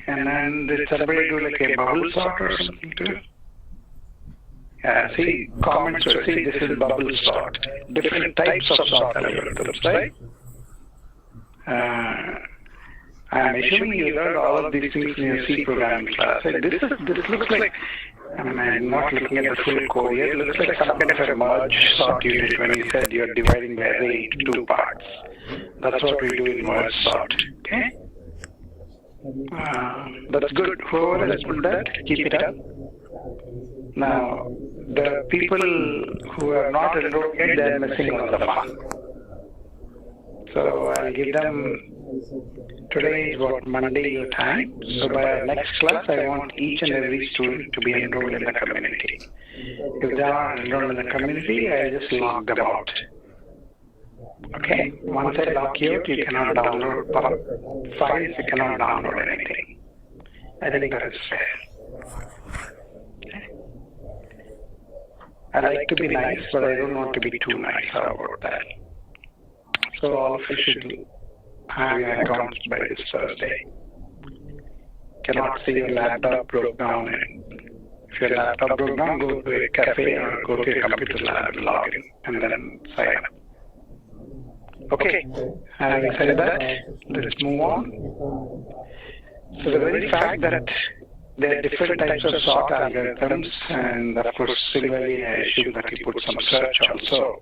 And then did somebody do like a bubble sort or something too? See, comments will see this is bubble sort. Different types of sort algorithms, right? I'm assuming you learned all of these things in your C programming class. This looks like, I'm not looking at the full code here. It looks like some kind of a merge sort you did when you said you're dividing the array into two parts. That's what we do in merge sort. Okay? That's good. Whoever has put that, keep it up. Now, the people who are not enrolled yet, they're missing on the fun. So I'll give them, today is what, Monday your time. So by our next class, I want each and every student to be enrolled in the community. If they are enrolled in the community, I just log them out. Okay? Once I log you out, you cannot download files, you cannot download anything. I think that is fair. Okay. I like to be nice, but I don't want to be too nice about that. So all of you should have your accounts by this Thursday. Cannot say your laptop broke down, and if your laptop broke down, go to a cafe or go to a computer lab and log in and then sign up. Okay, having said that, let's move on. So the very fact that there are different types of sort algorithms, and of course, similarly, I assume that you put some search also,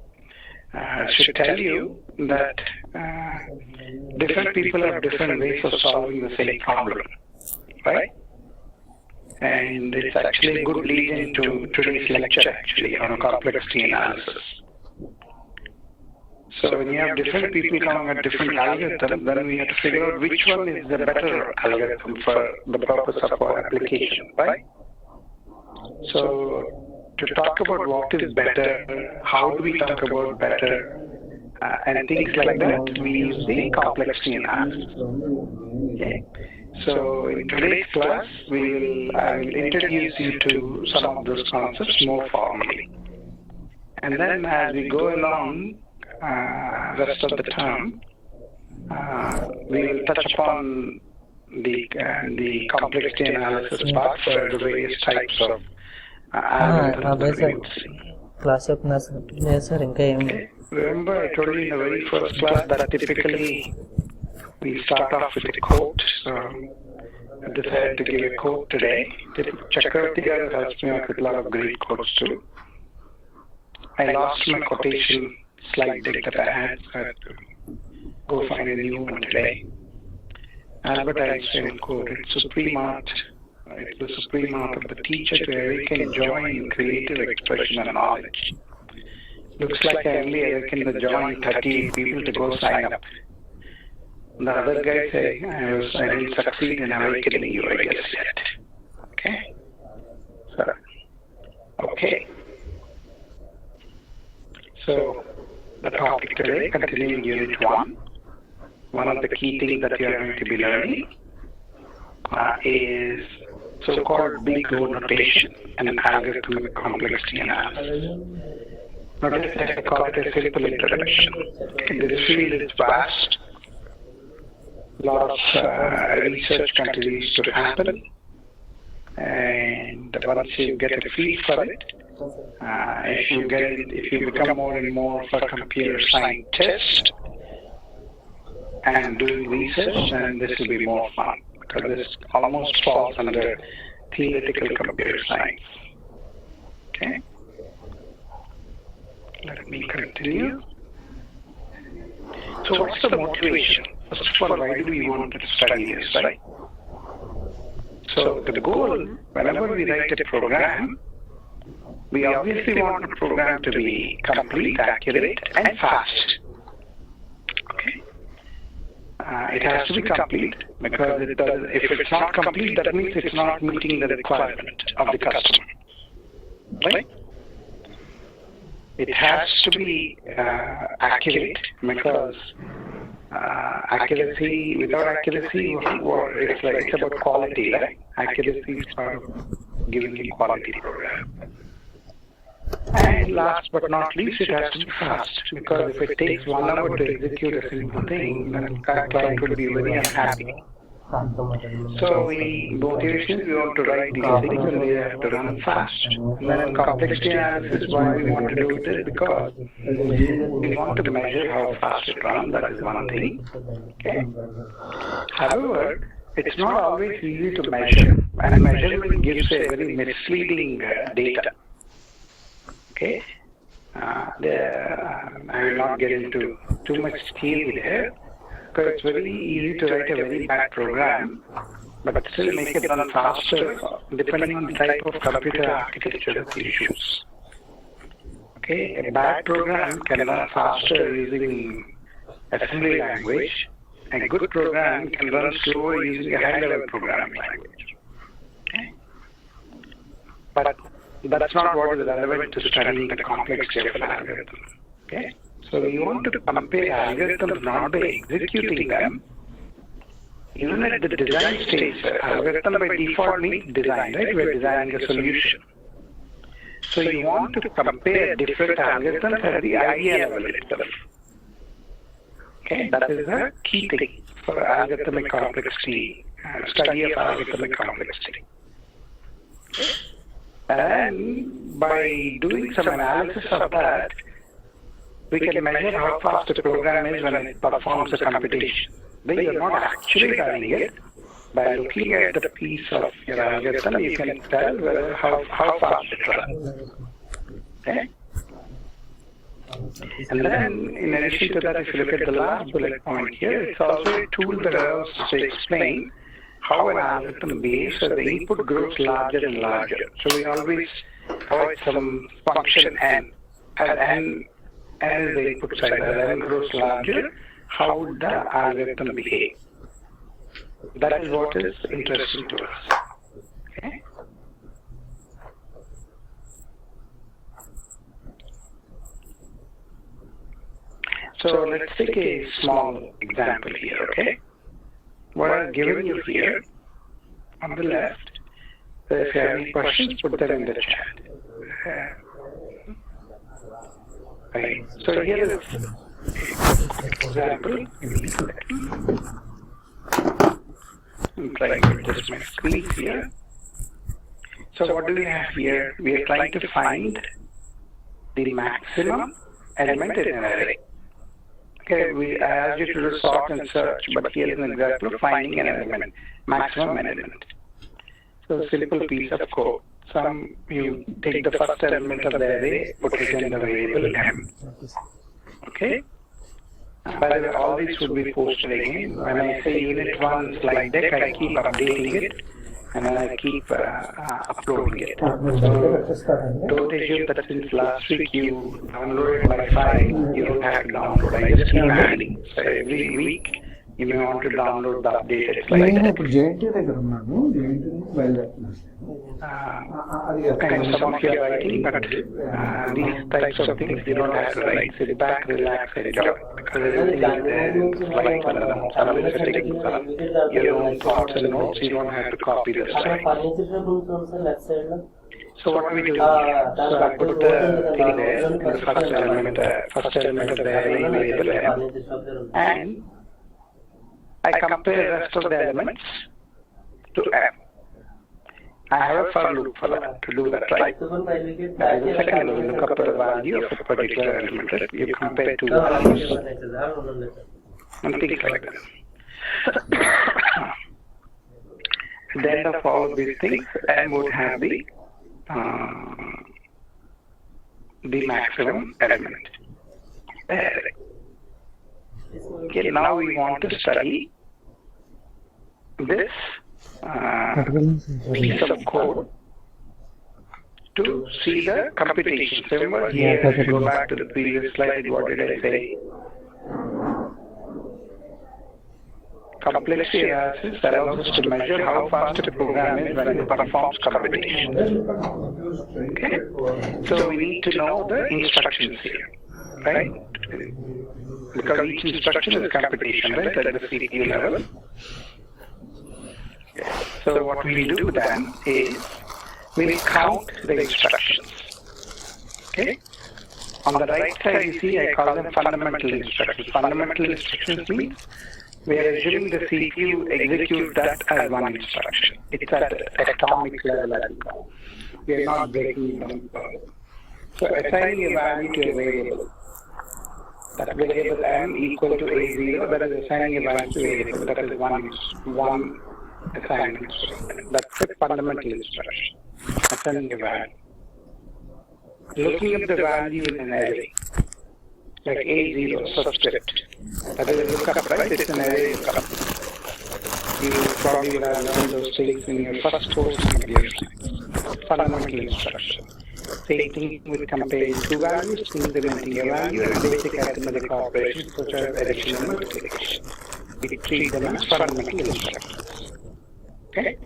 should tell you that different people have different ways of solving the same problem, right? And it's actually a good lead into today's lecture, actually, on complexity analysis. So when you have different people coming at different algorithms, then we have to figure out which one is the better algorithm for the purpose of our application, right? So to talk about what is better, how do we talk about better, and things like that, we use the complexity analysis. Okay. So in today's class, I will introduce you to some of those concepts more formally. And then as we go along, rest of the term, we will touch upon the complexity analysis part for the various types of algorithms. Remember, I told you in the very first class that typically we start off with a quote. So I decided to give a quote today. Chakravarti helps me out with a lot of great quotes too. I lost my quotation slide deck that I had, so I had to go find a new one today. Albert Einstein quoted, it's the supreme art of the teacher to awaken joy in creative expression and knowledge. Looks like I only awakened the joy in 38 people to go sign up. The other guy say, I didn't succeed in awakening you, I guess, yet. Okay? So, okay. So, the topic today, continuing Unit 1. One of the key things that you are going to be learning is so-called big O notation and algorithmic complexity analysis. Notice I call it a simple introduction. This field is vast. A lot of research continues to happen. And once you get a feel for it, if you become more and more of a computer scientist and doing research, then this will be more fun because this almost falls under theoretical computer science. Okay? Let me continue. So what's the motivation? First of all, why do we want to study this, right? So the goal, whenever we write a program, we obviously want the program to be complete, accurate, and fast. Okay? It has to be complete because if it's not complete, that means it's not meeting the requirement of the customer. Right? It has to be accurate because accuracy, without accuracy, it's about quality, right? Accuracy is part of giving a quality program. And last but not least, it has to be fast because if it takes 1 hour to execute a simple thing, then the client will be very unhappy. So motivations, we want to write these things and we have to run fast. And then in complexity analysis, why we want to do this? Because we want to measure how fast it runs. That is one thing. Okay. However, it's not always easy to measure, and measurement gives a very misleading data. Okay. I will not get into too much detail here, because it's very easy to write a very bad program, but still make it run faster depending on the type of computer architecture that you use. Okay, a bad program can run faster using assembly language. A good program can run slower using a high-level programming language. Okay? But that's not what is relevant to studying the complexity of an algorithm. Okay? So we want to compare algorithms not by executing them. Even at the design stage, algorithm by default means design, right? We're designing a solution. So you want to compare different algorithms at the idea level itself. Okay, that is the key thing for algorithmic complexity, study of algorithmic complexity. And by doing some analysis of that, we can measure how fast a program is when it performs a computation. Then you're not actually running it. By looking at the piece of your algorithm, you can tell whether how fast it runs. Okay? And then, in addition to that, if you look at the last bullet point here, it's also a tool that allows us to explain how an algorithm behaves as the input grows larger and larger. So we always avoid some function n, as n is the input side. As n grows larger, how would the algorithm behave? That is what is interesting to us. Okay? So let's take a small example here, okay? What I've given you here on the left, if you have any questions, put them in the chat. Right. So here is example. I'm trying to adjust my screen here. So what do we have here? We are trying to find the maximum element in an array. Okay, I asked you to do sort and search, but here is an example of finding an element, maximum element. So a simple piece of code. You take the first element of the array, put it in the variable m. Okay? By the way, all these would be posted again. When I say unit 1 slide deck, I keep updating it, and then I keep uploading it. So don't assume that since last week you downloaded my file, you don't have to download. I just keep adding. So every week you may want to download the updated slide deck. And some of you are writing, but these types of things you don't have to write. Sit back, relax, enjoy. Because everything is there in the slides and your own thoughts and notes. You don't have to copy the slides. So what do we do here? So I put the thing there, the first element of the array variable m, and I compare the rest of the elements to m. I have a for loop for that, to do that, right? That is the second level. Look up the value of a particular element, right? You compare two values and things like that. At the end of all of these things, m would have the maximum element. Okay, now we want to study this piece of code to see the computation. So remember here, if you go back to the previous slide, what did I say? Complexity analysis allows us to measure how fast a program is when it performs computation. Okay? So we need to know the instructions here, right? Because each instruction is computation, right, at the CPU level. So what we do then is we count the instructions. Okay? On the right side, you see I call them fundamental instructions. Fundamental instructions means we are assuming the CPU executes that as one instruction. It's at the atomic level as well. We are not breaking it down further. So assigning a value to a variable. That variable m equal to a0, that is assigning a value to a variable. That is one assignment. That's the fundamental instruction. Assigning a value. Looking up the value in an array, like a0 subscript. That is a lookup, right? It's an array lookup. You probably will have learned those things in your first course in computer science. Fundamental instruction. Same thing with comparing two values, incrementing a value, and basic arithmetic operations such as addition and multiplication. We treat them as fundamental instructions. Okay?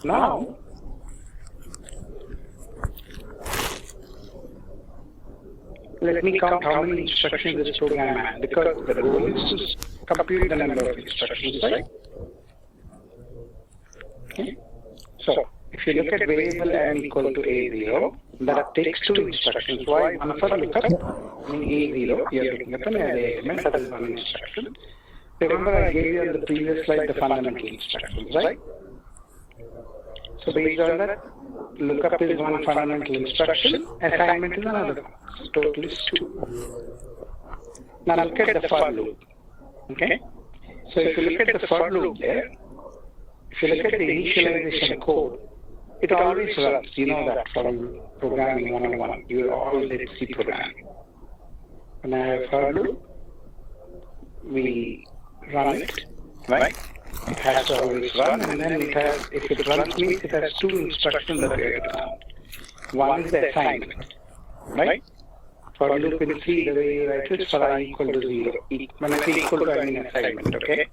Now, let me count how many instructions this program has, because the goal is to compute the number of instructions, right? Okay. So, if you look at variable m equal to a0, that takes two instructions. Why? One for lookup, in a0, you are looking at an array element, that is one instruction. Remember, I gave you on the previous slide the fundamental instructions, right? So, based on that, lookup is one fundamental instruction, assignment is another one. Total is 2. Now look at the for loop. Okay? So if you look at the for loop there, if you look at the initialization code, it always runs. You know that from programming 101. You always see programming. When I have for loop, we run it, right? It has to always run, and then it has, if it runs means it has two instructions that we have to count. One is the assignment, right? For loop in C, the way you write it is for I equal to 0. When I say equal to, I mean assignment, okay?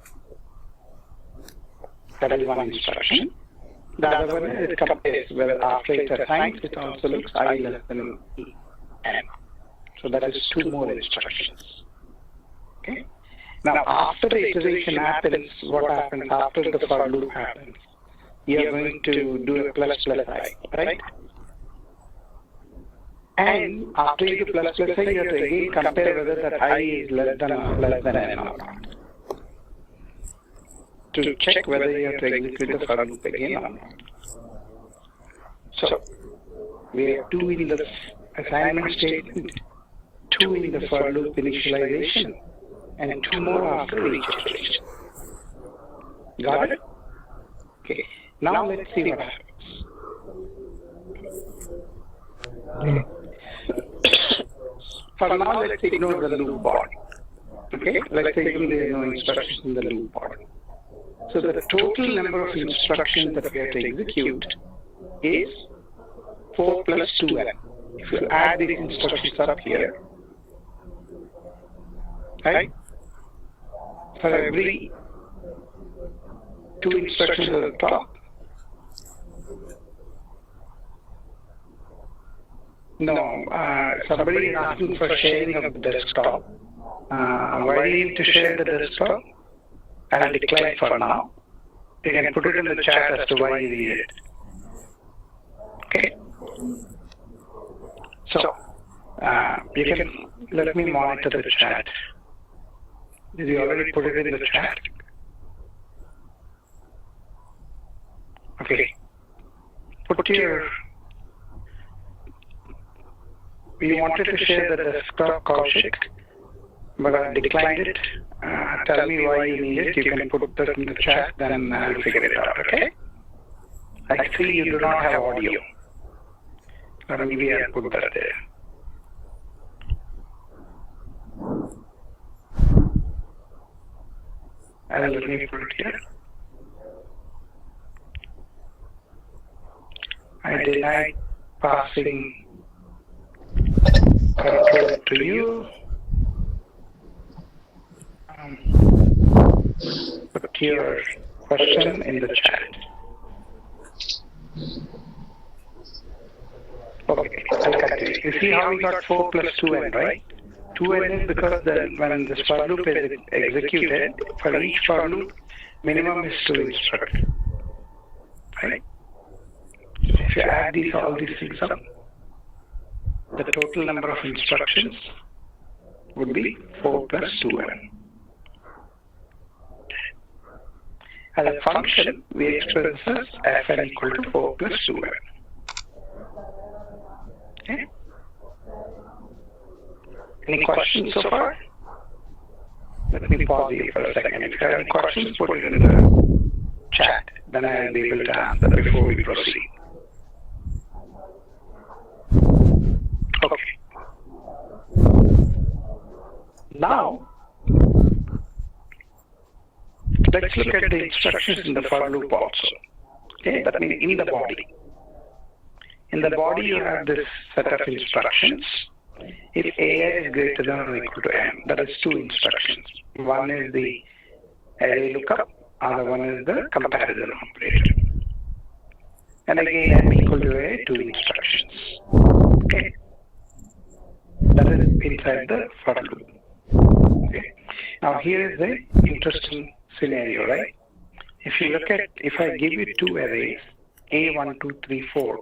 That is one instruction. The other one is it compares whether after it assigns, it also looks I less than n. So that is two more instructions. Okay? Now, after the iteration happens, what happens after the for loop happens? You are going to do a plus plus I, right? And after you do plus plus I, you have to again compare whether that I is less than n or not. To check whether you have to execute the for loop again or not. So, we have 2 in the assignment statement, 2 in the for loop initialization, and 2 more after each iteration. Got it? Okay. Now let's see what happens. For now, let's ignore the loop body. Okay? Let's assume there are no instructions in the loop body. So the total number of instructions that we have to execute is 4 plus 2n. If you add these instructions up here, right? For every 2 instructions at the top, no, somebody is asking for sharing of the desktop. Why do you need to share the desktop? I'll decline for now. You can put it in the chat as to why you need it. Okay? So, you can let me monitor the chat. Did you already put it in the chat? Okay. Put your... You wanted to share the desktop, Kaushik, but I declined it. Tell me why you need it. You can put that in the chat, then I'll figure it out, okay? I see you do not have audio. Or maybe I'll put that there. And let me put it here. I denied passing control to you. Put your question in the chat. Okay, I'll continue. You see how we got 4 plus 2n, right? 2n is because when this for loop is executed, for each for loop, minimum is 2 instructions. Right? If you add all these things up, the total number of instructions would be 4 plus 2n. As a function, we express this as fn equal to 4 plus 2n. Okay. Any questions so far? Let me pause here for a second. If you have any questions, put it in the chat. Then I will be able to answer before we proceed. Okay. Now, let's look at the instructions in the for loop also. Okay, that means in the body. In the body, you have this set of instructions. If AI is greater than or equal to m, that is two instructions. One is the array lookup, other one is the comparison operator. And again, m equal to a, two instructions. Okay, that is inside the for loop. Okay. Now here is the interesting scenario, right? If you look at, if I give you two arrays, A1, 2, 3, 4,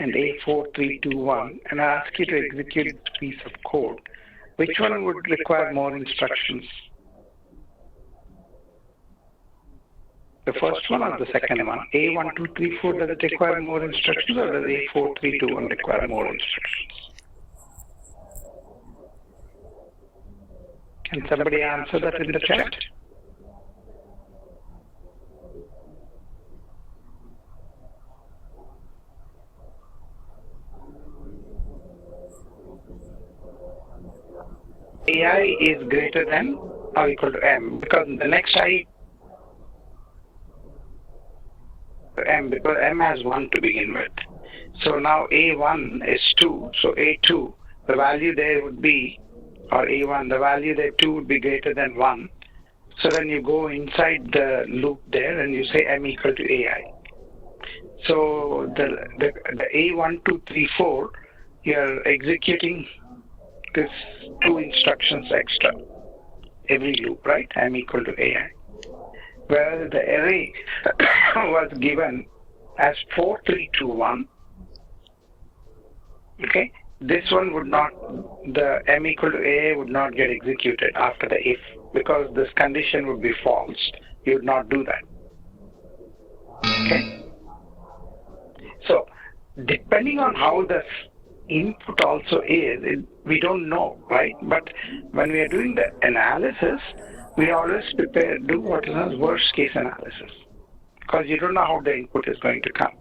and A4, 3, 2, 1, and I ask you to execute this piece of code, which one would require more instructions? The first one or the second one? A1, 2, 3, 4, does it require more instructions, or does A4, 3, 2, 1 require more instructions? Can somebody answer that in the chat? AI is greater than or equal to m, because the next I m, because m has 1 to begin with. So now A1 is 2, so A2, the value there would be, or A1, the value there 2 would be greater than 1. So then you go inside the loop there and you say m equal to AI. So the A1, 2, 3, 4, you're executing this two instructions extra every loop, right? M equal to AI. Whereas the array was given as 4, 3, 2, 1. Okay, this one would not, the m equal to AI would not get executed after the if, because this condition would be false. You would not do that. Okay. So depending on how the input also is, we don't know, right? But when we are doing the analysis, we always do what is known as worst case analysis, because you don't know how the input is going to come.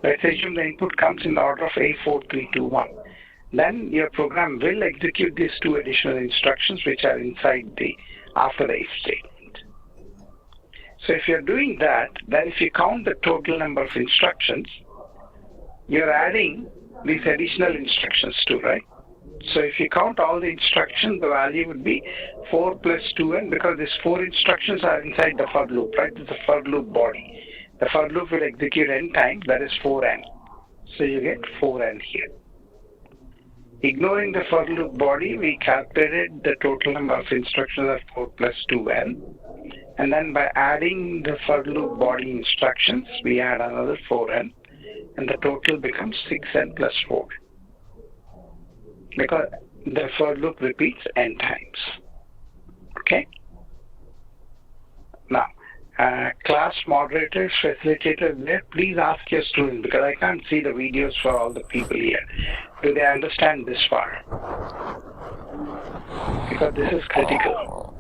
Let's assume the input comes in the order of A4, 3, 2, 1. Then your program will execute these two additional instructions which are inside the after the if statement. So if you're doing that, then if you count the total number of instructions, you're adding these additional instructions too, right? So if you count all the instructions, the value would be 4 plus 2n, because these 4 instructions are inside the for loop, right? It's a for loop body. The for loop will execute n times, that is 4n. So you get 4n here. Ignoring the for loop body, we calculated the total number of instructions as 4 plus 2n. And then by adding the for loop body instructions, we add another 4n. And the total becomes 6n plus 4. Because the for loop repeats n times. Okay? Now, class moderators, facilitators there, please ask your students, because I can't see the videos for all the people here. Do they understand this far? Because this is critical.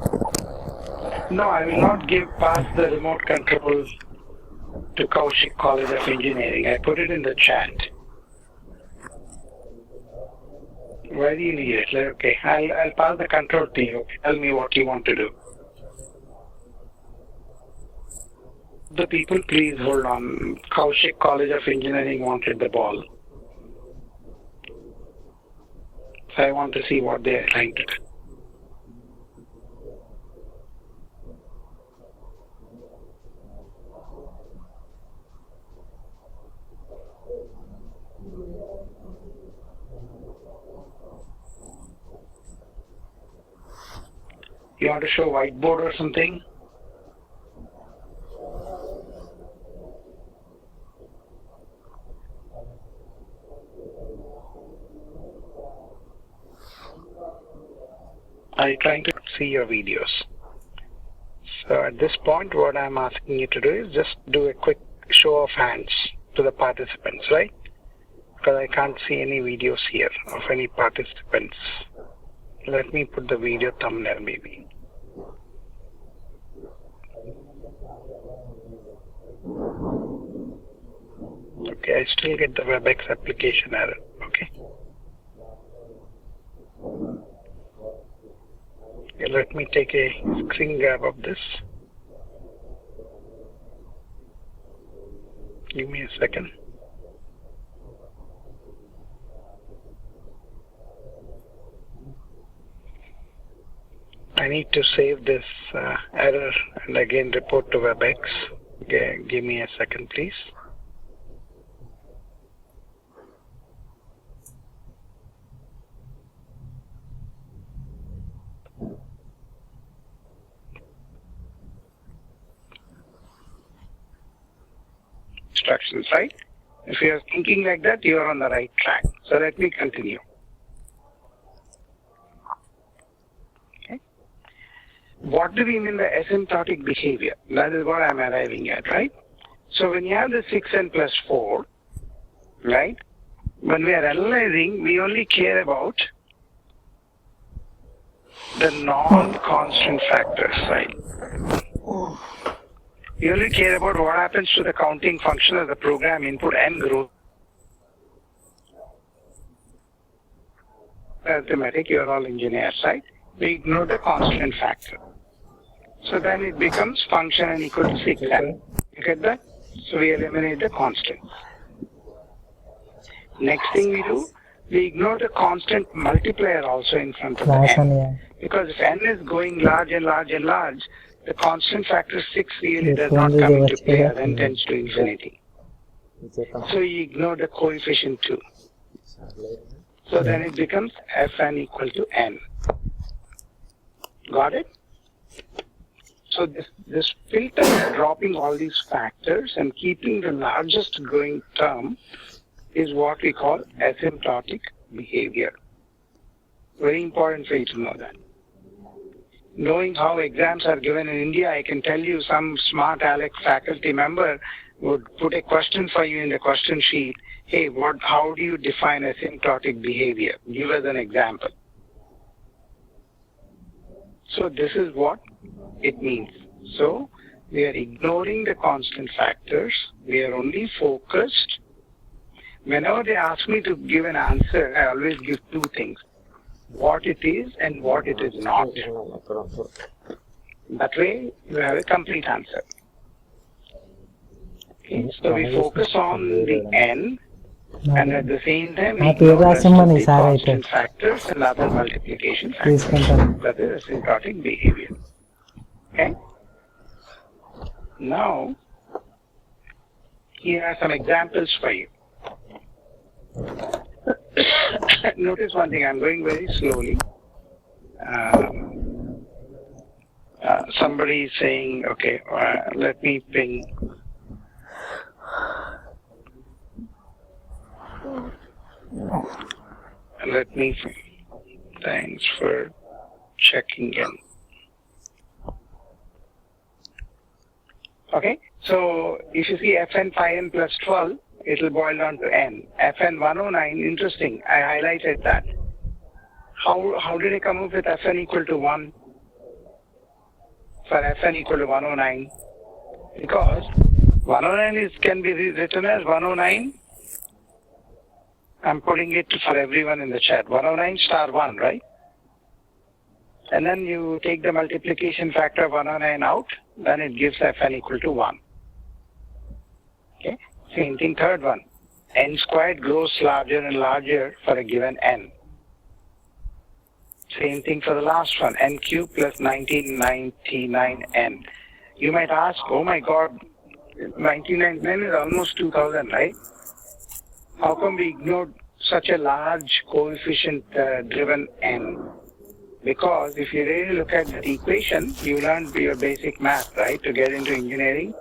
No, I will not pass the remote control to Kaushik College of Engineering. I put it in the chat. Why do you need it? Okay, I'll pass the control to you. Tell me what you want to do. The people, please hold on. Kaushik College of Engineering wanted the ball. So I want to see what they are trying to do. You want to show whiteboard or something? Are you trying to see your videos? So So at this point, what I'm asking you to do is just do a quick show of hands to the participants, right? Because I can't see any videos here of any participants. Let me put the video thumbnail maybe. Okay, I still get the WebEx application error. Okay. Okay, let me take a screen grab of this. Give me a second. I need to save this error and again report to WebEx. Okay, give me a second, please. Instructions, right? If you are thinking like that, you are on the right track. So let me continue. Okay. What do we mean by asymptotic behavior? That is what I'm arriving at, right? So when you have the 6n plus 4, right? When we are analyzing, we only care about the non-constant factors, right? We only care about what happens to the counting function as the program input and grows. Arithmetic, you are all engineers, right? We ignore the constant factor. So then it becomes function n equal to 6n. You get that? So we eliminate the constants. Next thing we do, we ignore the constant multiplier also in front of the n. Because if n is going large and large and large, the constant factor 6 really does not come into play and then tends to infinity. So you ignore the coefficient 2. So then it becomes Fn equal to n. Got it? So this filter, dropping all these factors and keeping the largest growing term is what we call asymptotic behavior. Very important for you to know that. Knowing how exams are given in India, I can tell you some smart Alex faculty member would put a question for you in the question sheet. Hey, how do you define asymptotic behavior? Give us an example. So this is what it means. So we are ignoring the constant factors. We are only focused. Whenever they ask me to give an answer, I always give two things. What it is and what it is not. That way, you have a complete answer. Okay, so we focus on the n, and at the same time, we ignore the constant factors and other multiplication factors. That is asymptotic behavior. Okay? Now, here are some examples for you. Notice one thing, I'm going very slowly. Somebody is saying, okay, let me ping. Thanks for checking in. Okay, so if you see Fn phi n plus 12, it will boil down to n. Fn 109, interesting, I highlighted that. How did I come up with Fn equal to 1 for Fn equal to 109? Because 109 can be written as 109. I'm putting it for everyone in the chat. 109 star 1, right? And then you take the multiplication factor of 109 out, then it gives Fn equal to 1. Okay? Same thing, third one. N squared grows larger and larger for a given n. Same thing for the last one, n cubed plus 1999n. You might ask, oh my God, 1999 is almost 2000, right? How come we ignored such a large coefficient-driven n? Because if you really look at the equation, you learned your basic math, right, to get into engineering.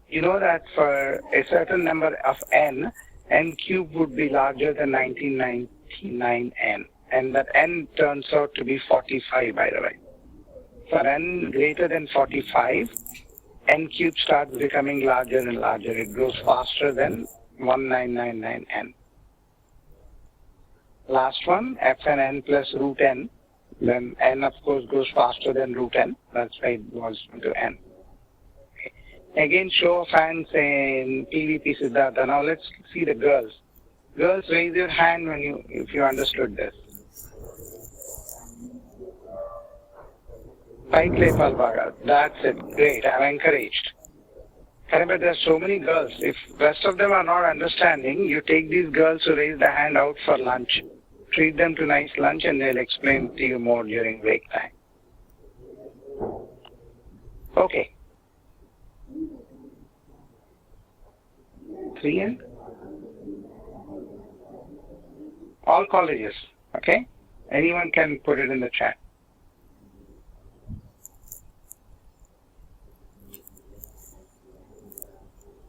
You know that for a certain number of n cubed would be larger than 1999n. And that n turns out to be 45, by the way. for n greater than 45, n cube starts becoming larger and larger. It grows faster than 1999n. Last one, fn plus root n. Then n, of course, goes faster than root n. That's why it boils into n. Okay. Again, show of hands in PVP Siddhartha. Now let's see the girls. Girls, raise your hand if you understood this. That's it. Great. I'm encouraged. Remember, there are so many girls. If rest of them are not understanding, you take these girls who raise the hand out for lunch. Treat them to nice lunch and they'll explain to you more during break time. Okay. 3N? All colleges. Okay? Anyone can put it in the chat.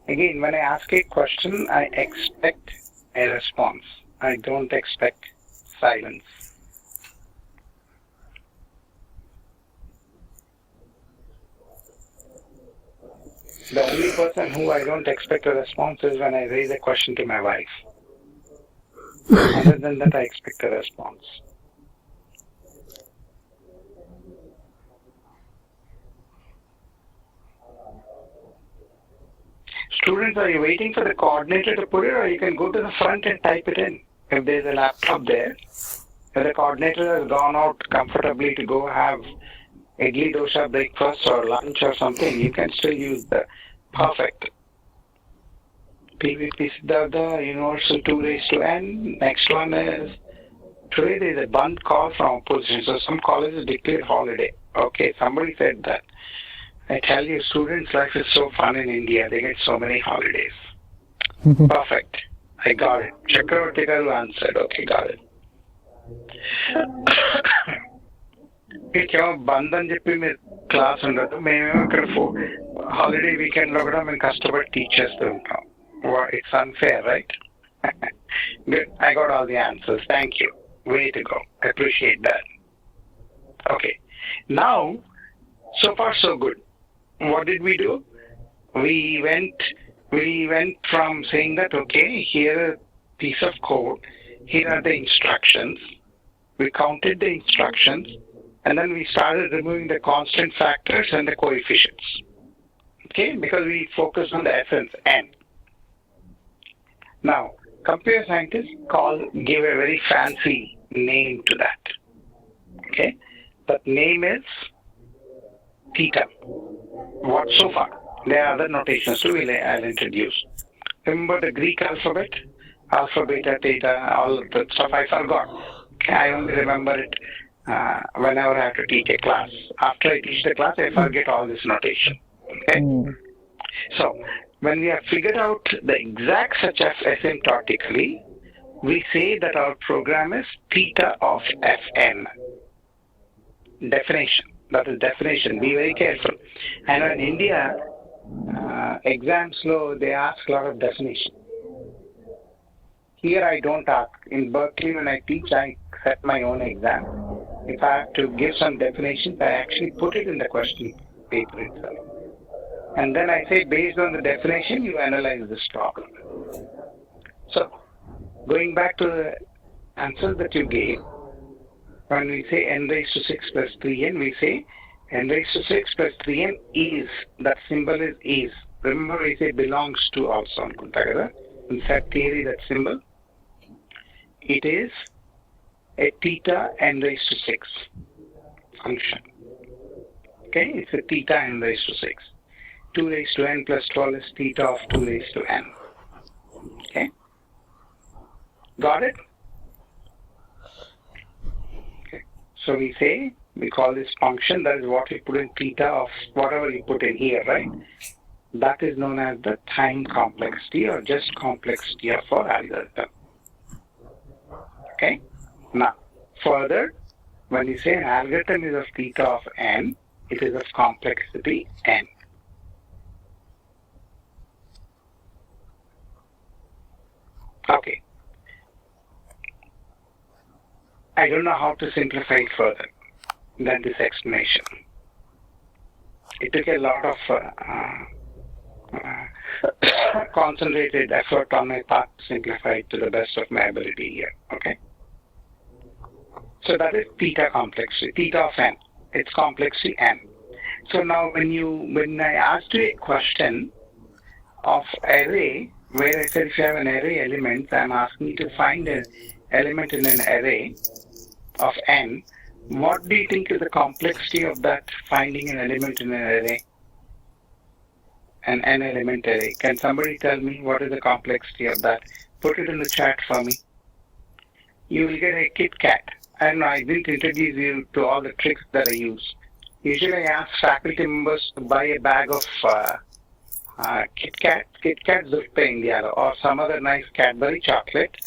Again, when I ask a question, I expect a response. I don't expect silence. The only person who I don't expect a response is when I raise a question to my wife. Other than that, I expect a response. Students, are you waiting for the coordinator to put it, or you can go to the front and type it in? If there's a laptop there, if the coordinator has gone out comfortably to go have idli dosha breakfast or lunch or something, you can still use the perfect. PVP Siddhartha, universal 2 raised to n. Next one is, today there is a band call from opposition, so some colleges declared holiday. Okay, somebody said that. I tell you, students' life is so fun in India. They get so many holidays. Perfect. I got it. Chakravarti garu answered. Okay, got it. Ikkeva bandhan jeppi me class undadu. Meme ikkada holiday weekend lo kuda men kastabadi teachers untam. It's unfair, right? Good. I got all the answers. Thank you. Way to go. I appreciate that. Okay. Now, so far so good. What did we do? We went from saying that, okay, here is a piece of code, here are the instructions. We counted the instructions, and then we started removing the constant factors and the coefficients. Okay, because we focused on the essence, n. Now, computer scientists give a very fancy name to that. Okay, that name is theta. What so far? There are other notations too, I'll introduce. Remember the Greek alphabet? Alpha, beta, theta, all of that stuff I forgot. Okay, I only remember it whenever I have to teach a class. After I teach the class, I forget all this notation. Okay? So, when we have figured out the exact such as asymptotically, we say that our program is theta of Fn. Definition. That is definition. Be very careful. And in India, exams they ask a lot of definition. Here I don't ask. In Berkeley, when I teach, I set my own exam. If I have to give some definitions, I actually put it in the question paper itself. And then I say, based on the definition, you analyze this problem. So, going back to the answers that you gave, when we say n raised to 6 plus 3n, we say n raised to 6 plus 3n is. That symbol is. Remember, we say belongs to also. In set theory, that symbol. It is a theta n raised to 6 function. Okay, it's a theta n raised to 6. 2 raised to n plus 12 is theta of 2 raised to n. Okay, got it? So we call this function, that is what we put in theta of whatever you put in here, right? That is known as the time complexity or just complexity of our algorithm. Okay? Now, further, when you say an algorithm is of theta of n, it is of complexity n. Okay. I don't know how to simplify it further than this explanation. it took a lot of concentrated effort on my part to simplify it to the best of my ability here. Okay. So that is theta complexity, theta of n. It's complexity n. So now when I asked you a question of array, where I said if you have an array element, I'm asking you to find an element in an array of n. What do you think is the complexity of that finding an element in an array? An n element array. Can somebody tell me what is the complexity of that? Put it in the chat for me. You will get a Kit Kat. And I didn't introduce you to all the tricks that I use. Usually I ask faculty members to buy a bag of Kit Kat Zuppe Indiana, or some other nice Cadbury chocolate.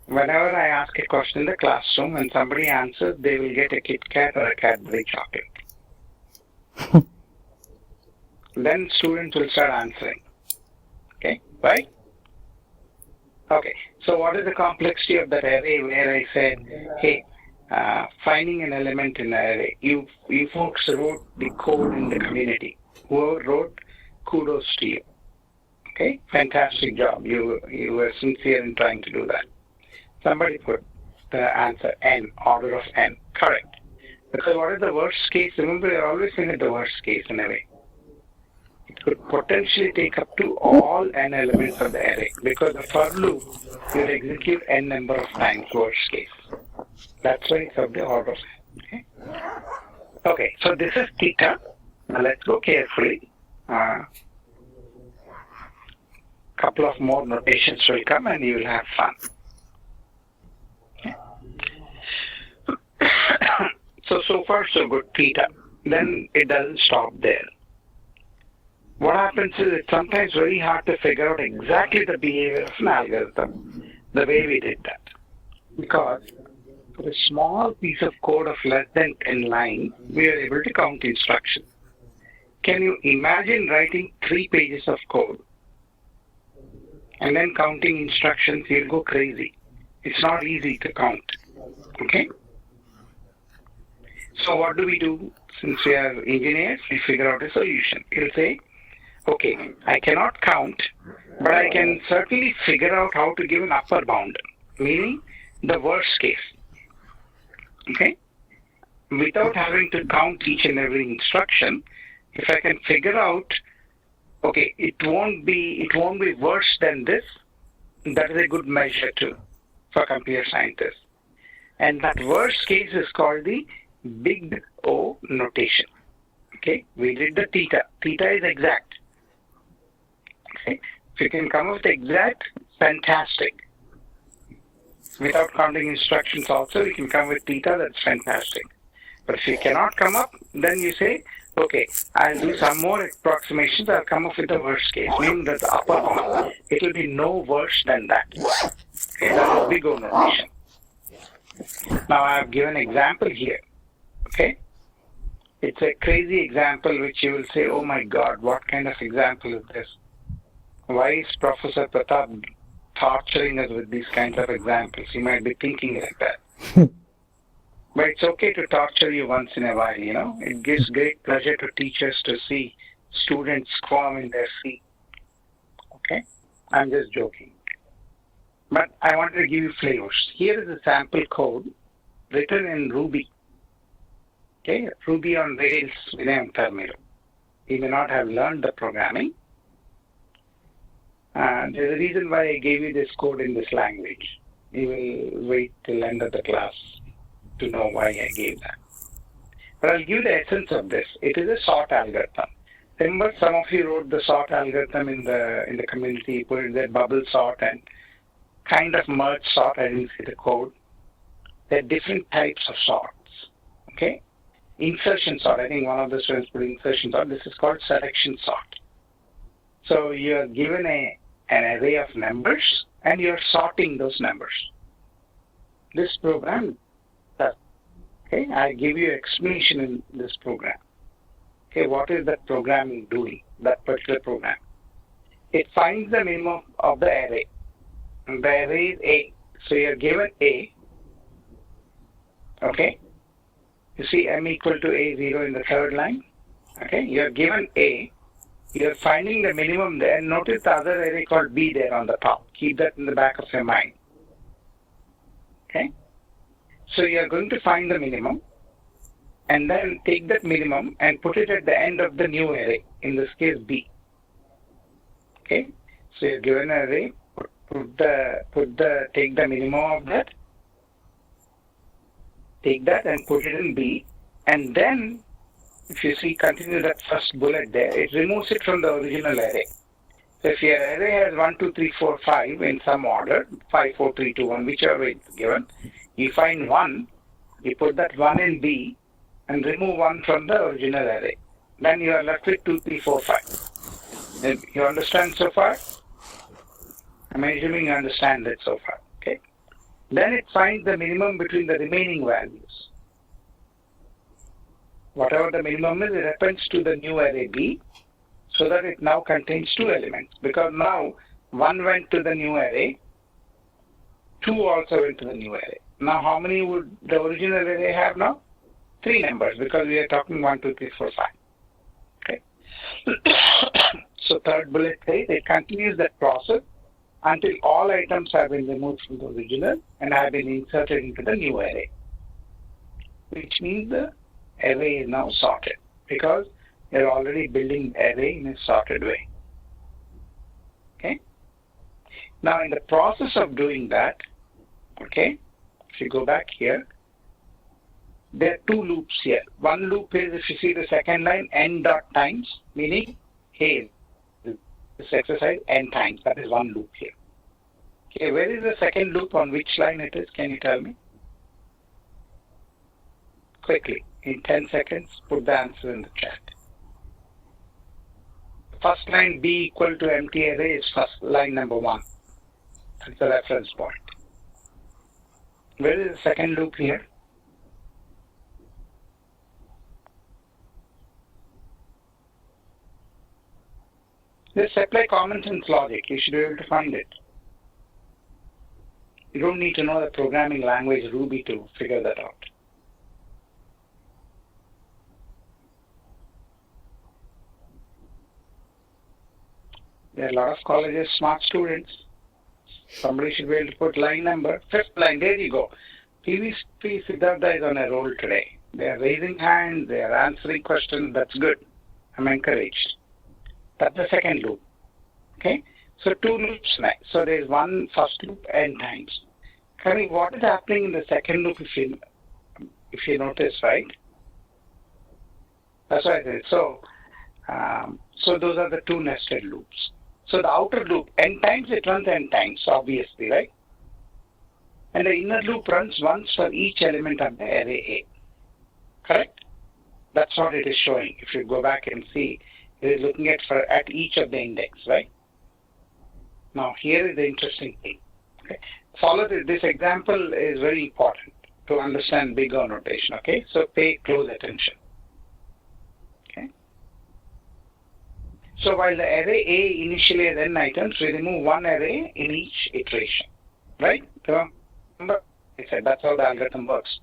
Whenever I ask a question in the classroom and somebody answers, they will get a Kit Kat or a Cadbury chocolate. Then students will start answering. Okay, right? Okay, so what is the complexity of that array where I said, hey, finding an element in the array? You folks wrote the code in the community. Whoever wrote, kudos to you. Okay, fantastic job. You were sincere in trying to do that. Somebody put the answer n, order of n. Correct. Because what is the worst case? Remember, you're always looking at the worst case in a way. It could potentially take up to all n elements of the array, because the for loop will execute n number of times, worst case. That's why it's of the order of n. Okay? Okay, so this is theta. Now let's go carefully. Couple of more notations will come and you will have fun. Okay. So far so good, theta. Then it doesn't stop there. What happens is it's sometimes very hard to figure out exactly the behavior of an algorithm, the way we did that. Because for a small piece of code of less than 10 lines, we are able to count instructions. Can you imagine writing 3 pages of code and then counting instructions? You'll go crazy. It's not easy to count. Okay? So what do we do? Since we are engineers, we figure out a solution. We'll say, okay, I cannot count, but I can certainly figure out how to give an upper bound, meaning the worst case. Okay? Without having to count each and every instruction, if I can figure out, okay, it won't be worse than this, that is a good measure too for computer scientists. And that worst case is called the big O notation. Okay? We did the theta. Theta is exact. Okay. If you can come up with exact, fantastic. Without counting instructions also, you can come with theta, that's fantastic. But if you cannot come up, then you say, okay, I'll do some more approximations, I'll come up with the worst case, meaning that the upper one, it will be no worse than that. Okay, that is big O notation. Now I have given an example here. Okay? It's a crazy example which you will say, oh my God, what kind of example is this? Why is Professor Pratap torturing us with these kinds of examples? You might be thinking like that. But it's okay to torture you once in a while, you know. It gives great pleasure to teachers to see students squirm in their seat. Okay? I'm just joking. But I wanted to give you flavors. Here is a sample code written in Ruby. Okay? Ruby on Rails Vinayam Terminal. You may not have learned the programming. There's a reason why I gave you this code in this language. You will wait till end of the class to know why I gave that. But I'll give you the essence of this. It is a sort algorithm. Remember, some of you wrote the sort algorithm in the community, put it there, bubble sort and kind of merge sort. I didn't see the code. There are different types of sorts. Okay? Insertion sort. I think one of the students put insertion sort. This is called selection sort. So you are given an array of numbers and you are sorting those numbers. This program does. Okay, I give you explanation in this program. Okay, what is that program doing? That particular program. It finds the minimum of the array. And the array is A. So you are given A. Okay. You see M equal to A0 in the third line. Okay, you are given A, you are finding the minimum there. Notice the other array called B there on the top. Keep that in the back of your mind. Okay, so you are going to find the minimum and then take that minimum and put it at the end of the new array, in this case B. Okay, so you're given an array, take the minimum of that, take that and put it in B, and then if you see, continue that first bullet there, it removes it from the original array. So if your array has 1, 2, 3, 4, 5 in some order, 5, 4, 3, 2, 1, whichever way it's given, you find 1, you put that 1 in B and remove 1 from the original array. Then you are left with 2, 3, 4, 5. You understand so far? I'm assuming you understand it so far. Okay. Then it finds the minimum between the remaining values. Whatever the minimum is, it appends to the new array B, so that it now contains 2 elements. Because now 1 went to the new array, 2 also went to the new array. Now how many would the original array have now? 3 numbers, because we are talking 1, 2, 3, 4, 5. Okay. So third bullet says it continues that process until all items have been removed from the original and have been inserted into the new array, which means the array is now sorted, because you're already building the array in a sorted way. Okay. Now in the process of doing that, okay, if you go back here, there are 2 loops here. One loop is, if you see the second line, n dot times, meaning, hey, this exercise n times. That is one loop here. Okay, where is the second loop? On which line it is? Can you tell me? Quickly, in 10 seconds, put the answer in the chat. First line B equal to empty array is first line number 1. That's the reference point. Where is the second loop here? Just apply common sense logic. You should be able to find it. You don't need to know the programming language Ruby to figure that out. There are a lot of colleges, smart students. Somebody should be able to put line number, 5th line, there you go. PVP Siddhartha is on a roll today. They are raising hands, they are answering questions, that's good. I'm encouraged. That's the second loop. Okay? So 2 loops now. So there is one first loop n times. Kari, what is happening in the second loop if you notice, right? That's what I said. So those are the 2 nested loops. So the outer loop, n times, it runs n times, obviously, right? And the inner loop runs once for each element of the array A. Correct? That's what it is showing. If you go back and see, it is looking at each of the index, right? Now here is the interesting thing. Okay? Follow this example is very important to understand big O notation. Okay, so pay close attention. Okay. So while the array A initially has n items, we remove 1 array in each iteration, right? Remember, I said that's how the algorithm works.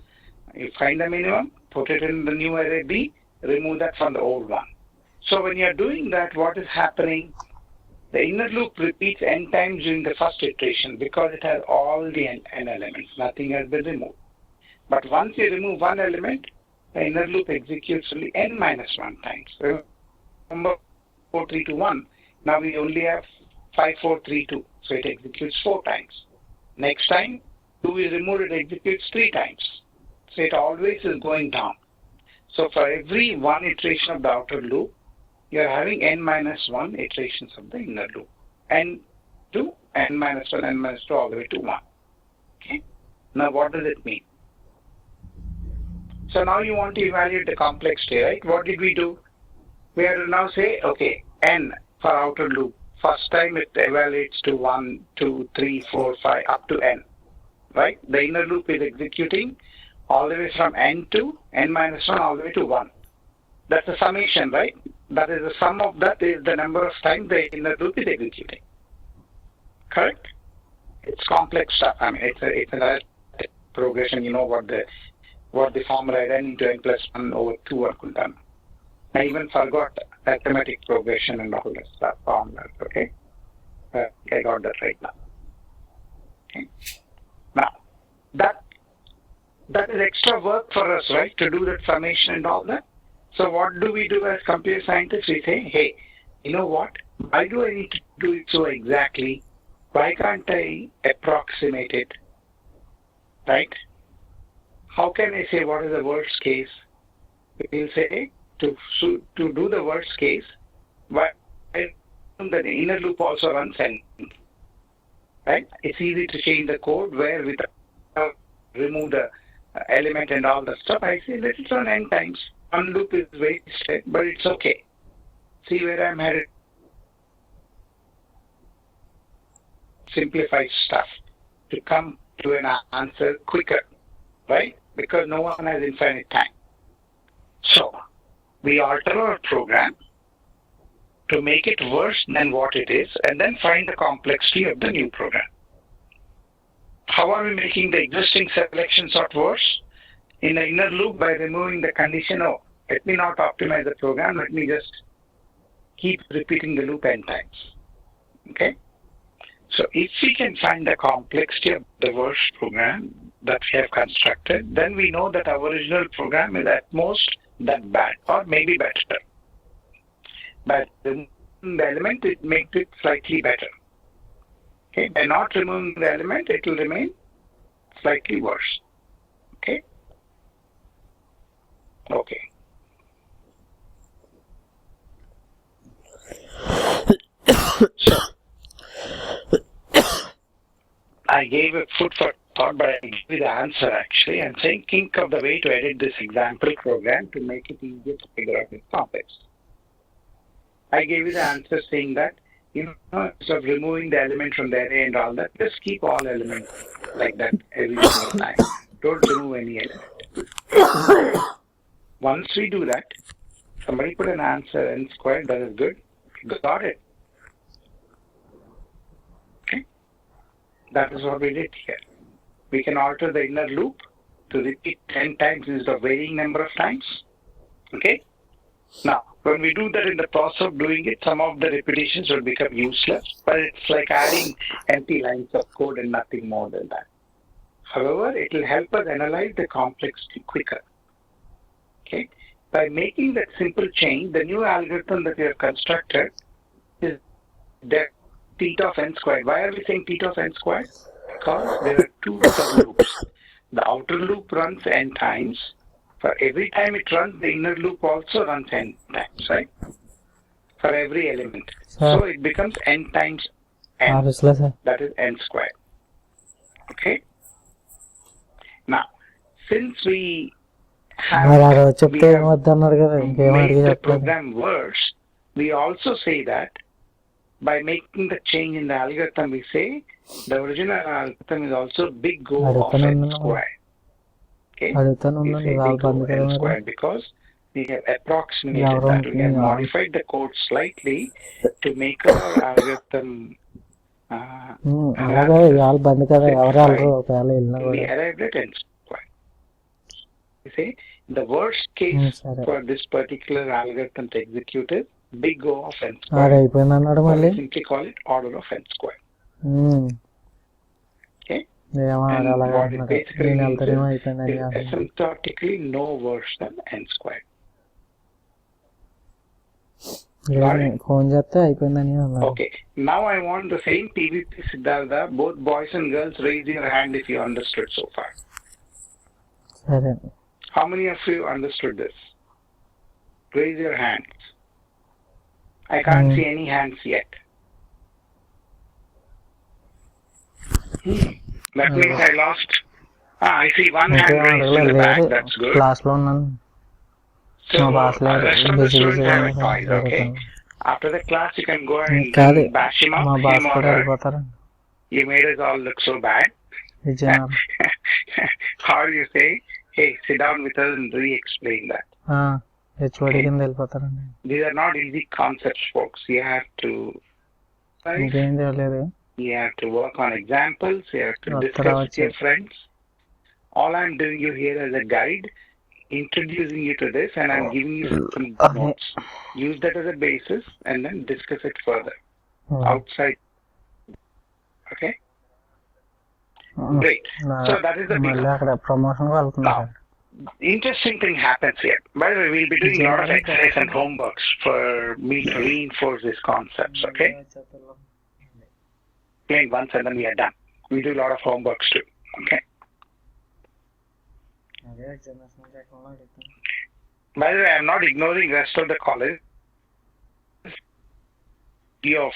You find the minimum, put it in the new array B, remove that from the old one. So when you're doing that, what is happening? The inner loop repeats n times during the first iteration because it has all the n elements. Nothing has been removed. But once you remove 1 element, the inner loop executes only n minus 1 times. Remember 4, 3, 2, 1. Now we only have 5, 4, 3, 2. So it executes 4 times. Next time, 2 is removed, it executes 3 times. So it always is going down. So for every 1 iteration of the outer loop, you are having n minus 1 iterations of the inner loop. N to n minus 1, n minus 2, all the way to 1. Okay. Now what does it mean? So now you want to evaluate the complexity, right? What did we do? We have to now say, okay, n for outer loop. First time it evaluates to 1, 2, 3, 4, 5, up to n. Right? The inner loop is executing all the way from n to n minus 1 all the way to 1. That's the summation, right? That is the sum of that is the number of times the inner loop is executing. Correct? It's complex stuff. I mean, it's a progression. You know what the formula is, n into n plus 1 over 2 anukuntam. I even forgot arithmetic progression and all that stuff on that, okay? I got that right now. Okay. Now, that is extra work for us, right, to do that summation and all that. So what do we do as computer scientists? We say, hey, you know what? Why do I need to do it so exactly? Why can't I approximate it, right? How can I say what is the worst case? We'll say, to do the worst case, why the inner loop also runs n, right? It's easy to change the code where without remove the element and all the stuff. I say let it run n times. One loop is wasted, but it's okay. See where I'm headed. Simplify stuff to come to an answer quicker, right? Because no one has infinite time. So we alter our program to make it worse than what it is, and then find the complexity of the new program. How are we making the existing selection sort worse? In the inner loop, by removing the condition, oh, let me not optimize the program, let me just keep repeating the loop n times. Okay? So if we can find the complexity of the worst program that we have constructed, then we know that our original program is at most that bad, or maybe better. By removing the element, it makes it slightly better. Okay? By not removing the element, it will remain slightly worse. Okay? Okay. So, I gave a food for thought, but I gave you the answer actually. I'm saying think of the way to edit this example program to make it easier to figure out this complex. I gave you the answer saying that, instead of removing the element from the array and all that, just keep all elements like that every single time. Don't remove any element. Once we do that, somebody put an answer n squared, that is good. Got it. Okay. That is what we did here. We can alter the inner loop to repeat 10 times instead of varying number of times. Okay. Now, when we do that in the process of doing it, some of the repetitions will become useless, but it's like adding empty lines of code and nothing more than that. However, it will help us analyze the complexity quicker. Okay. By making that simple change, the new algorithm that we have constructed is the theta of n squared. Why are we saying theta of n squared? Because there are two subloops. The outer loop runs n times. For every time it runs, the inner loop also runs n times, right? For every element. So it becomes n times n. That is n squared. Okay? Now, since we have made the program worse, we also say that by making the change in the algorithm, we say the original algorithm is also big O of n squared. Okay? We say big O n squared because we have approximated that. We have modified the code slightly to make our algorithm we arrived at n squared. We say the worst case for this particular algorithm to execute is big O of n squared. We simply call it order of n squared. Okay? And what it basically means is asymptotically no worse than n squared. Okay. Now I want the same PVP Siddhartha. Both boys and girls, raise your hand if you understood so far. How many of you understood this? Raise your hands. I can't see any hands yet. That means I lost. I see one hand raised in the back. That's good. So, the rest of the students have it twice, okay? After the class, you can go and bash him up, him or her. You made us all look so bad. How do you say, hey, sit down with us and re-explain that? Okay. These are not easy concepts, folks. You have to work on examples. You have to discuss with your friends. All I'm doing you here as a guide. introducing you to this, and I'm giving you some notes. Use that as a basis, and then discuss it further outside. Okay. Great. So that is the promotion. Now, interesting thing happens here. By the way, we'll be doing a lot of exercise and homeworks for me to reinforce these concepts. Okay. Plain once and then we are done. We do a lot of homeworks too. Okay. By the way, I'm not ignoring the rest of the college of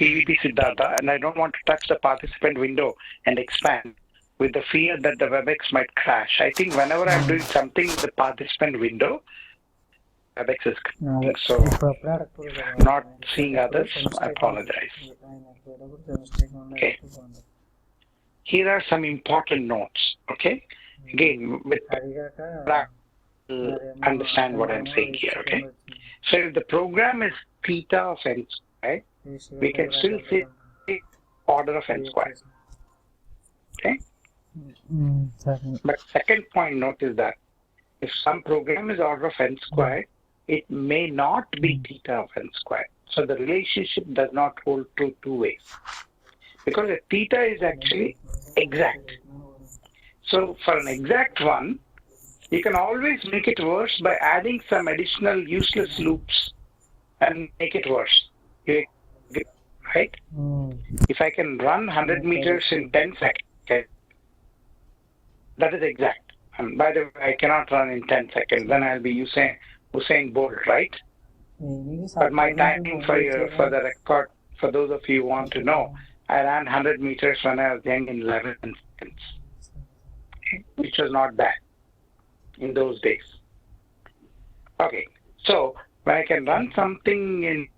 PVP Siddhartha, and I don't want to touch the participant window and expand with the fear that the WebEx might crash. I think whenever I'm doing something with the participant window, WebEx is crashing. So, not seeing others, I apologize. Okay. Here are some important notes. Okay. Again, with understand what I'm saying here. Okay. So if the program is theta of n squared, we can still say order of n squared. Okay. But second point note is that if some program is order of n squared, it may not be theta of n squared. So the relationship does not hold true two ways. Because a theta is actually exact. So for an exact one, you can always make it worse by adding some additional useless loops and make it worse. Right? If I can run 100 meters in 10 seconds, that is exact. And by the way, I cannot run in 10 seconds. Then I'll be Usain Bolt, right? But my timing for the record, for those of you who want to know, I ran 100 meters when I was young in 11 seconds, which was not bad in those days. Okay, so when I can run something in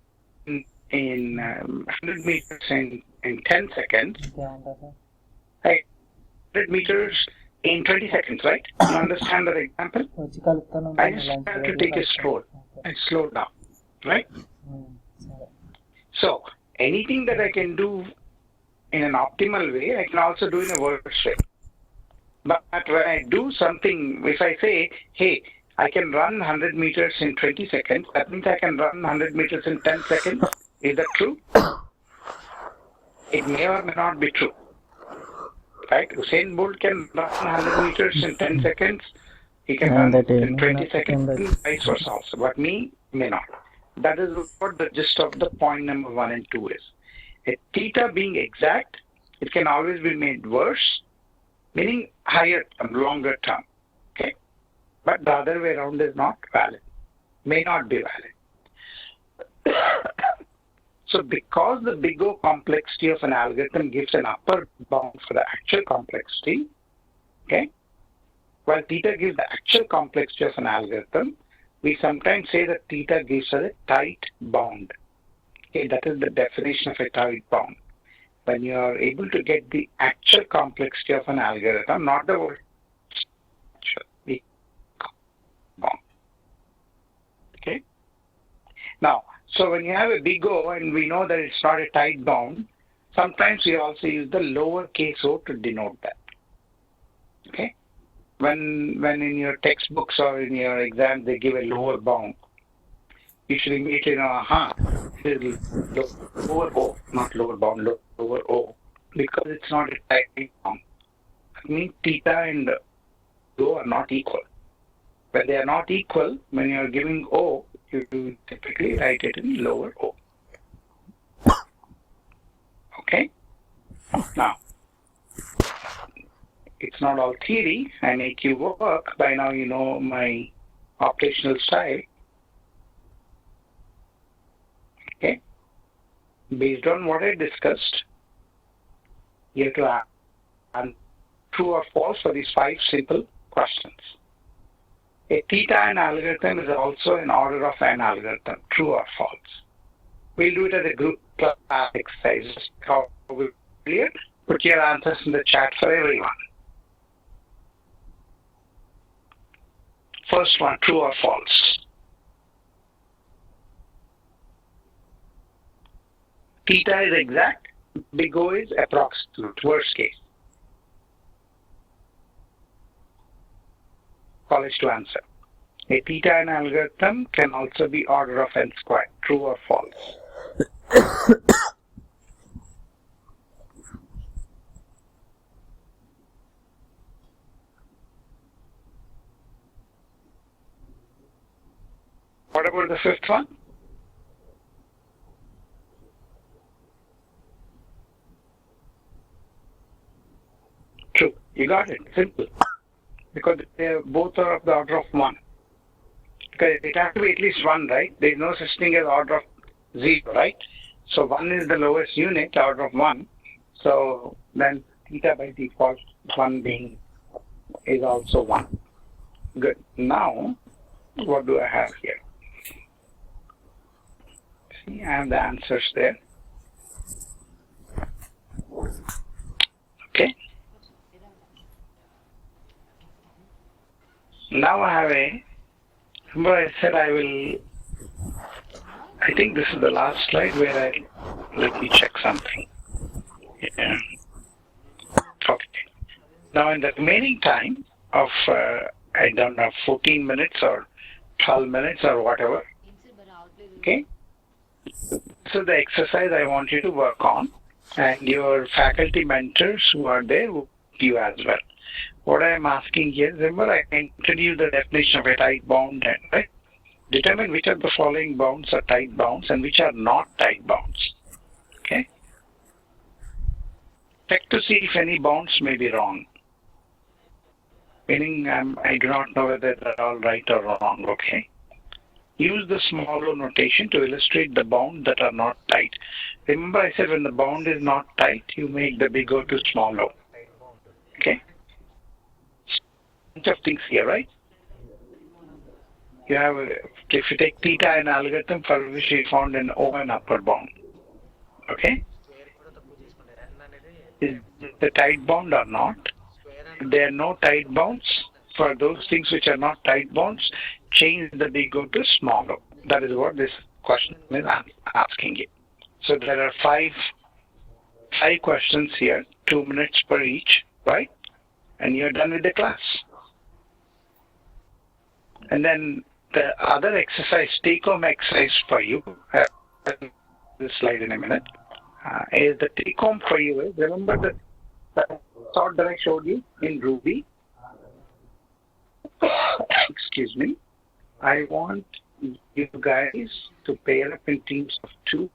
100 meters in 10 seconds, 100 meters in 20 seconds, right? You understand that example? I just have to take a stroll and slow down, right? So anything that I can do in an optimal way, I can also do in a worse way. But when I do something, if I say, hey, I can run 100 meters in 20 seconds, that means I can run 100 meters in 10 seconds. Is that true? It may or may not be true. Right? Usain Bolt can run 100 meters in 10 seconds. He can run in 20 seconds, and vice versa also. But me, may not. That is what the gist of the point number 1 and 2 is. A theta being exact, it can always be made worse, meaning higher term, longer term. Okay? But the other way around is not valid. May not be valid. So because the big O complexity of an algorithm gives an upper bound for the actual complexity, okay, while theta gives the actual complexity of an algorithm, we sometimes say that theta gives us a tight bound. Okay, that is the definition of a tight bound. When you are able to get the actual complexity of an algorithm, not the word the bound. Okay. Now, so when you have a big O and we know that it's not a tight bound, sometimes we also use the lowercase o to denote that. Okay. When in your textbooks or in your exam they give a lower bound, you should immediately know, lower O, not lower bound, lower O, because it's not a tight bound. That means theta and O are not equal. When they are not equal, when you are giving O, you typically write it in lower O. Okay? Now, it's not all theory. I make you work. By now you know my operational style. Okay? Based on what I discussed, you have to answer true or false for these 5 simple questions. A theta n algorithm is also an order of n algorithm, true or false. We'll do it as a group class exercise. How clear? Put your answers in the chat for everyone. First one, true or false? Theta is exact, big O is approximate, worst case. college to answer. A theta n algorithm can also be order of n squared. True or false? What about the fifth one? True. You got it. Simple. Because they both are of the order of 1. Because it has to be at least 1, right? There is no such thing as order of 0, right? So 1 is the lowest unit, order of 1. So then theta by default, 1 being is also 1. Good. Now, what do I have here? See, I have the answers there. Okay. Now I have remember I said I think this is the last slide where let me check something. Yeah. Okay. Now in the remaining time of, I don't know, 14 minutes or 12 minutes or whatever, okay? So the exercise I want you to work on, and your faculty mentors who are there will help you as well. What I am asking here, remember I introduced the definition of a tight bound, right? Determine which of the following bounds are tight bounds and which are not tight bounds. Okay? Check to see if any bounds may be wrong. Meaning I do not know whether they're all right or wrong. Okay? Use the small o notation to illustrate the bounds that are not tight. Remember I said when the bound is not tight, you make the big O to small o. Okay? Bunch of things here, right? You have, if you take theta an algorithm for which we found an O and upper bound. Okay? Is the tight bound or not? If there are no tight bounds, for those things which are not tight bounds, change the big O to small o. That is what this question is asking you. So there are five questions here, 2 minutes per each, right? And you're done with the class. And then the other exercise, take-home exercise for you, this slide in a minute, is the take-home for you is, remember the thought that I showed you in Ruby? Excuse me. I want you guys to pair up in teams of 2,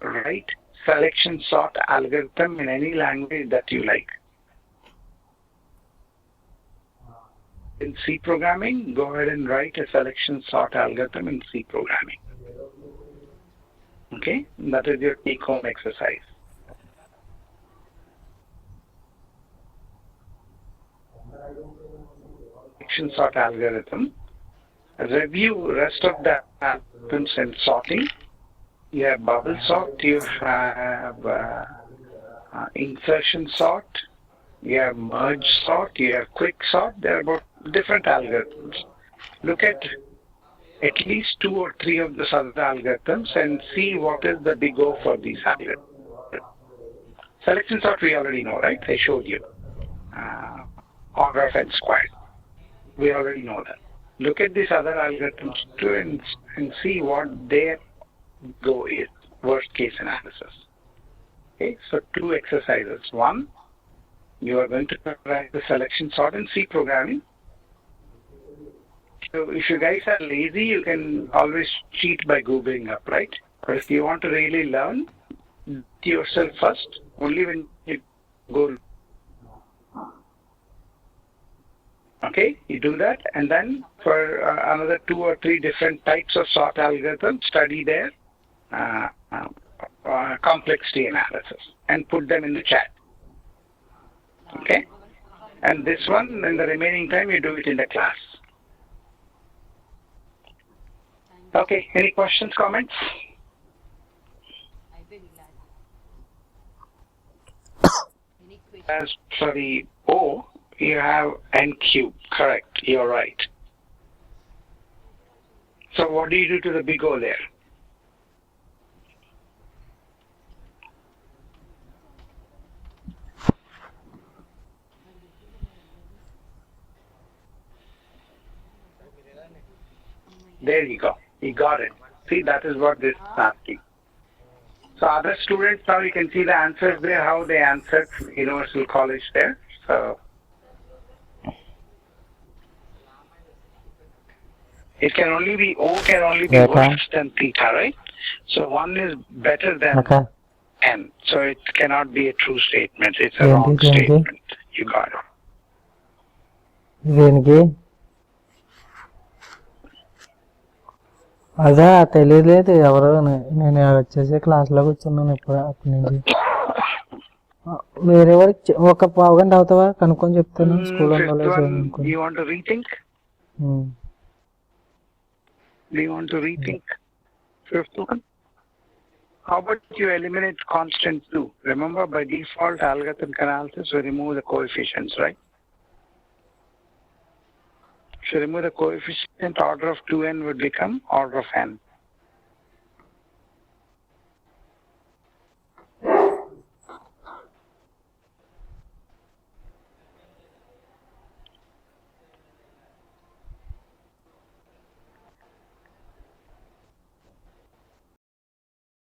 write selection sort algorithm in any language that you like. In C programming, go ahead and write a selection sort algorithm in C programming. Okay, that is your take-home exercise. Selection sort algorithm. Review rest of the algorithms in sorting. You have bubble sort, you have insertion sort, you have merge sort, you have quick sort. There are about different algorithms. Look at least 2 or 3 of the other algorithms and see what is the big O for these algorithms. Selection sort we already know, right? I showed you. Order of n squared. We already know that. Look at these other algorithms too and see what their go is, worst case analysis. Okay, so 2 exercises. 1, you are going to write the selection sort in C programming. So if you guys are lazy, you can always cheat by Googling up, right? But if you want to really learn, do it yourself first, only when you go. Okay, you do that, and then for another 2 or 3 different types of sort algorithms, study their complexity analysis and put them in the chat. Okay, and this one, in the remaining time, you do it in the class. Okay, any questions, comments? As for the O, you have n cubed. Correct, you're right. So what do you do to the big O there? There you go. You got it. See, that is what this is asking. So other students, now you can see the answers there, how they answered from Universal College there. So it can only be, O can only be worse than theta, right? So 1 is better than n. So it cannot be a true statement. It's a wrong statement. You got it. అదే తెలియలేదు ఎవరు నేను వచ్చేసి క్లాస్లో కూర్చున్నాను ఇప్పుడు అప్పటి నుంచి వేరే వారికి ఒక పావు గంట అవుతావా కనుక్కొని చెప్తాను school You want to rethink? Do you want to rethink? Fifth one? How about you eliminate constants too? Remember, by default algorithmic analysis, we remove the coefficients, right? So remove the coefficient, order of 2n would become order of n.